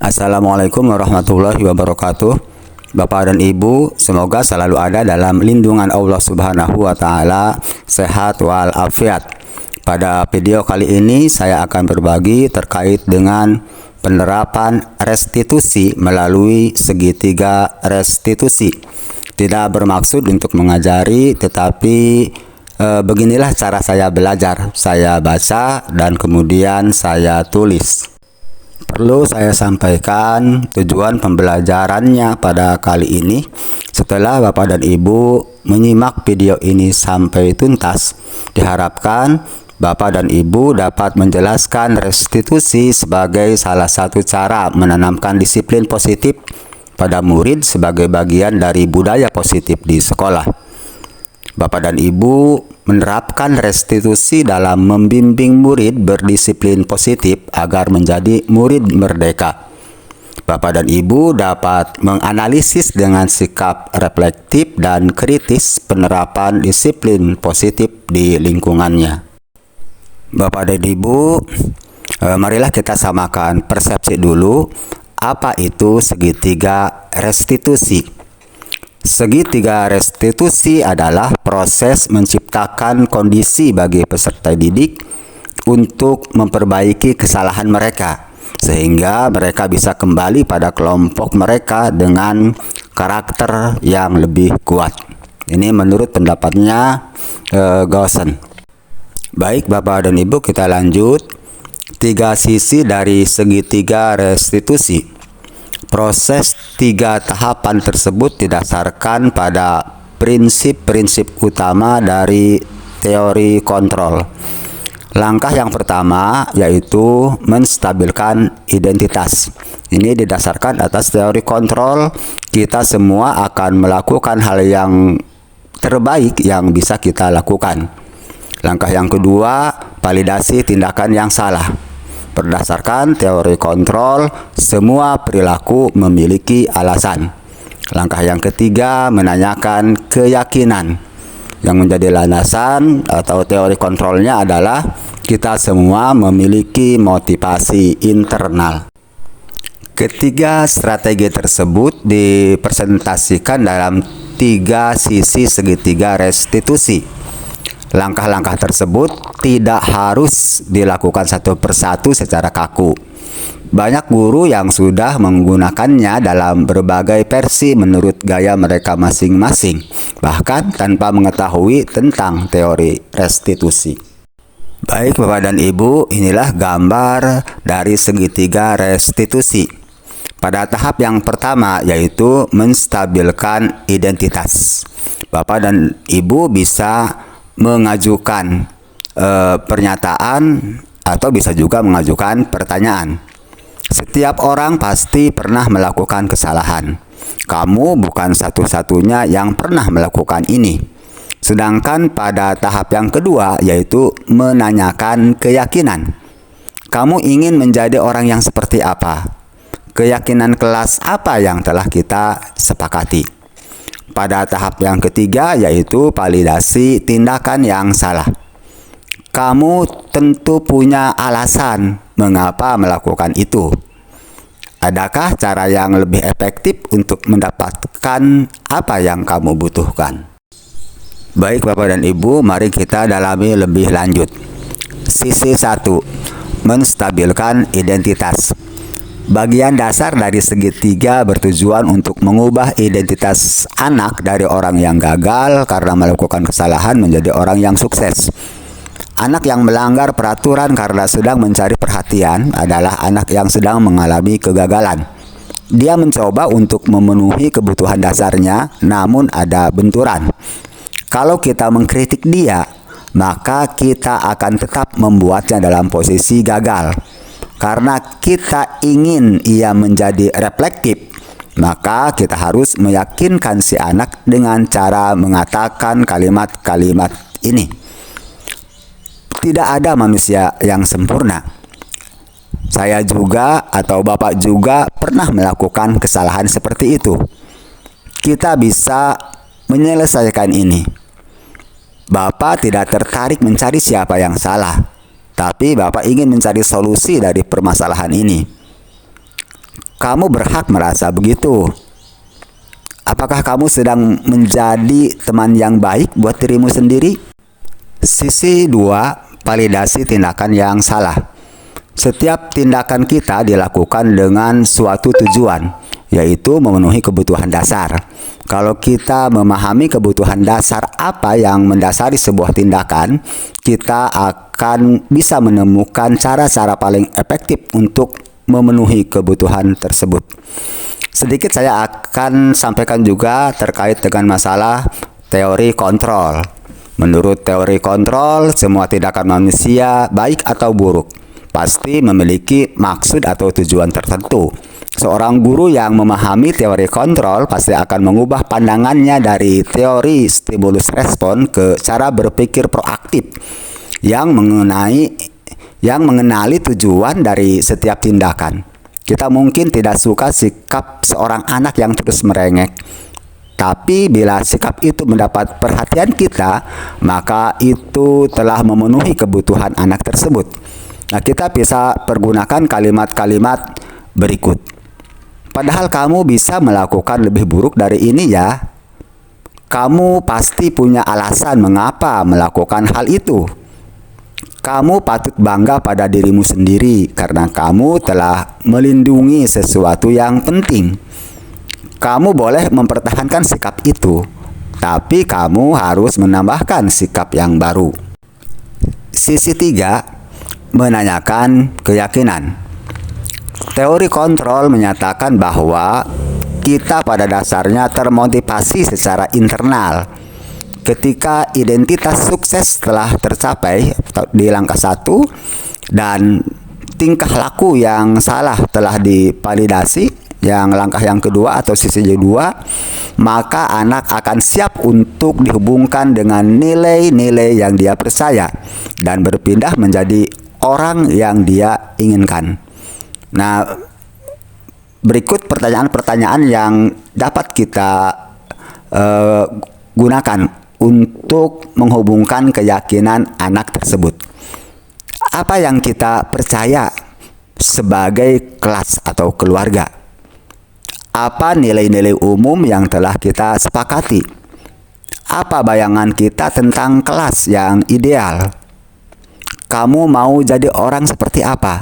Assalamualaikum warahmatullahi wabarakatuh. Bapak dan Ibu, semoga selalu ada dalam lindungan Allah Subhanahu wa Ta'ala, sehat walafiat. Pada video kali ini saya akan berbagi terkait dengan penerapan restitusi melalui segitiga restitusi. Tidak bermaksud untuk mengajari, tetapi beginilah cara saya belajar. Saya baca dan kemudian saya tulis. Perlu saya sampaikan tujuan pembelajarannya pada kali ini. Setelah Bapak dan Ibu menyimak video ini sampai tuntas, diharapkan Bapak dan Ibu dapat menjelaskan restitusi sebagai salah satu cara menanamkan disiplin positif pada murid sebagai bagian dari budaya positif di sekolah. Bapak dan Ibu menerapkan restitusi dalam membimbing murid berdisiplin positif agar menjadi murid merdeka. Bapak dan Ibu dapat menganalisis dengan sikap reflektif dan kritis penerapan disiplin positif di lingkungannya. Bapak dan Ibu, marilah kita samakan persepsi dulu. Apa itu segitiga restitusi? Segitiga restitusi adalah proses menciptakan kondisi bagi peserta didik untuk memperbaiki kesalahan mereka, sehingga mereka bisa kembali pada kelompok mereka dengan karakter yang lebih kuat. Ini menurut pendapatnya Gaussen. Baik Bapak dan Ibu, kita lanjut. 3 sisi dari segitiga restitusi. Proses 3 tahapan tersebut didasarkan pada prinsip-prinsip utama dari teori kontrol. Langkah yang pertama yaitu menstabilkan identitas. Ini didasarkan atas teori kontrol. Kita semua akan melakukan hal yang terbaik yang bisa kita lakukan. Langkah yang kedua, validasi tindakan yang salah. Berdasarkan teori kontrol, semua perilaku memiliki alasan. Langkah yang ketiga, menanyakan keyakinan. Yang menjadi landasan atau teori kontrolnya adalah kita semua memiliki motivasi internal. Ketiga strategi tersebut dipresentasikan dalam 3 sisi segitiga restitusi. Langkah-langkah tersebut tidak harus dilakukan satu persatu secara kaku. Banyak guru yang sudah menggunakannya dalam berbagai versi menurut gaya mereka masing-masing, bahkan tanpa mengetahui tentang teori restitusi. Baik Bapak dan Ibu, inilah gambar dari segitiga restitusi. Pada tahap yang pertama yaitu menstabilkan identitas. Bapak dan Ibu bisa mengajukan pernyataan atau bisa juga mengajukan pertanyaan. Setiap orang pasti pernah melakukan kesalahan. Kamu bukan satu-satunya yang pernah melakukan ini. Sedangkan pada tahap yang kedua yaitu menanyakan keyakinan. Kamu ingin menjadi orang yang seperti apa? Keyakinan kelas apa yang telah kita sepakati? Pada tahap yang ketiga yaitu validasi tindakan yang salah. Kamu tentu punya alasan mengapa melakukan itu. Adakah cara yang lebih efektif untuk mendapatkan apa yang kamu butuhkan? Baik Bapak dan Ibu, mari kita dalami lebih lanjut. Sisi 1, menstabilkan identitas. Bagian dasar dari segitiga bertujuan untuk mengubah identitas anak dari orang yang gagal karena melakukan kesalahan menjadi orang yang sukses. Anak yang melanggar peraturan karena sedang mencari perhatian adalah anak yang sedang mengalami kegagalan. Dia mencoba untuk memenuhi kebutuhan dasarnya, namun ada benturan. Kalau kita mengkritik dia, maka kita akan tetap membuatnya dalam posisi gagal. Karena kita ingin ia menjadi reflektif, maka kita harus meyakinkan si anak dengan cara mengatakan kalimat-kalimat ini. Tidak ada manusia yang sempurna. Saya juga atau Bapak juga pernah melakukan kesalahan seperti itu. Kita bisa menyelesaikan ini. Bapak tidak tertarik mencari siapa yang salah, tapi Bapak ingin mencari solusi dari permasalahan ini. Kamu berhak merasa begitu. Apakah kamu sedang menjadi teman yang baik buat dirimu sendiri? Sisi 2, validasi tindakan yang salah. Setiap tindakan kita dilakukan dengan suatu tujuan, yaitu memenuhi kebutuhan dasar. Kalau kita memahami kebutuhan dasar apa yang mendasari sebuah tindakan, kita akan bisa menemukan cara-cara paling efektif untuk memenuhi kebutuhan tersebut. Sedikit saya akan sampaikan juga terkait dengan masalah teori kontrol. Menurut teori kontrol, semua tindakan manusia, baik atau buruk, pasti memiliki maksud atau tujuan tertentu. Seorang guru yang memahami teori kontrol pasti akan mengubah pandangannya dari teori stimulus respon ke cara berpikir proaktif yang mengenali tujuan dari setiap tindakan. Kita mungkin tidak suka sikap seorang anak yang terus merengek. Tapi bila sikap itu mendapat perhatian kita, maka itu telah memenuhi kebutuhan anak tersebut. Nah, kita bisa pergunakan kalimat-kalimat berikut. Padahal kamu bisa melakukan lebih buruk dari ini ya. Kamu pasti punya alasan mengapa melakukan hal itu. Kamu patut bangga pada dirimu sendiri karena kamu telah melindungi sesuatu yang penting. Kamu boleh mempertahankan sikap itu, tapi kamu harus menambahkan sikap yang baru. Sisi 3, menanyakan keyakinan. Teori kontrol menyatakan bahwa kita pada dasarnya termotivasi secara internal. Ketika identitas sukses telah tercapai di langkah 1 dan tingkah laku yang salah telah divalidasi, yang langkah yang kedua atau sisi 2, maka anak akan siap untuk dihubungkan dengan nilai-nilai yang dia percaya dan berpindah menjadi orang yang dia inginkan. Nah, berikut pertanyaan-pertanyaan yang dapat kita gunakan untuk menghubungkan keyakinan anak tersebut. Apa yang kita percaya sebagai kelas atau keluarga? Apa nilai-nilai umum yang telah kita sepakati? Apa bayangan kita tentang kelas yang ideal? Kamu mau jadi orang seperti apa?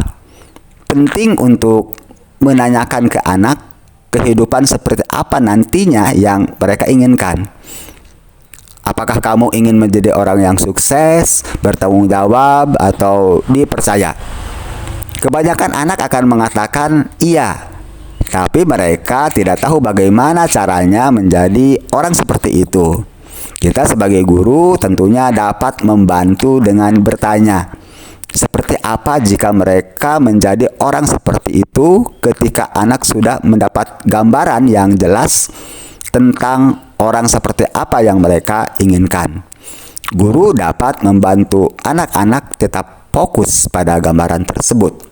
Penting untuk menanyakan ke anak kehidupan seperti apa nantinya yang mereka inginkan. Apakah kamu ingin menjadi orang yang sukses, bertanggung jawab, atau dipercaya? Kebanyakan anak akan mengatakan iya, tapi mereka tidak tahu bagaimana caranya menjadi orang seperti itu. Kita sebagai guru tentunya dapat membantu dengan bertanya, seperti apa jika mereka menjadi orang seperti itu ketika anak sudah mendapat gambaran yang jelas tentang orang seperti apa yang mereka inginkan. Guru dapat membantu anak-anak tetap fokus pada gambaran tersebut.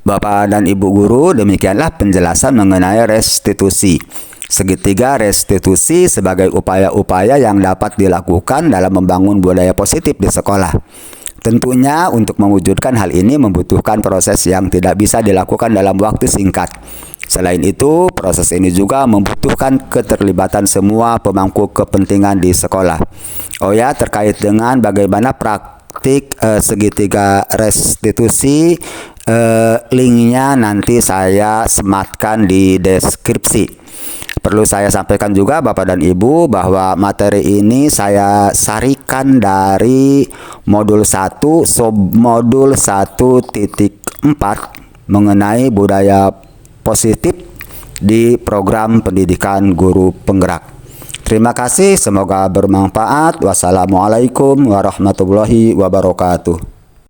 Bapak dan Ibu guru, demikianlah penjelasan mengenai restitusi. Segitiga restitusi sebagai upaya-upaya yang dapat dilakukan dalam membangun budaya positif di sekolah. Tentunya untuk mewujudkan hal ini membutuhkan proses yang tidak bisa dilakukan dalam waktu singkat. Selain itu, proses ini juga membutuhkan keterlibatan semua pemangku kepentingan di sekolah. Oh ya, terkait dengan bagaimana praktik segitiga restitusi, linknya nanti saya sematkan di deskripsi. Perlu saya sampaikan juga Bapak dan Ibu bahwa materi ini saya sarikan dari modul 1 submodul 1.4 mengenai budaya positif di program pendidikan guru penggerak. Terima kasih, semoga bermanfaat. Wassalamualaikum warahmatullahi wabarakatuh.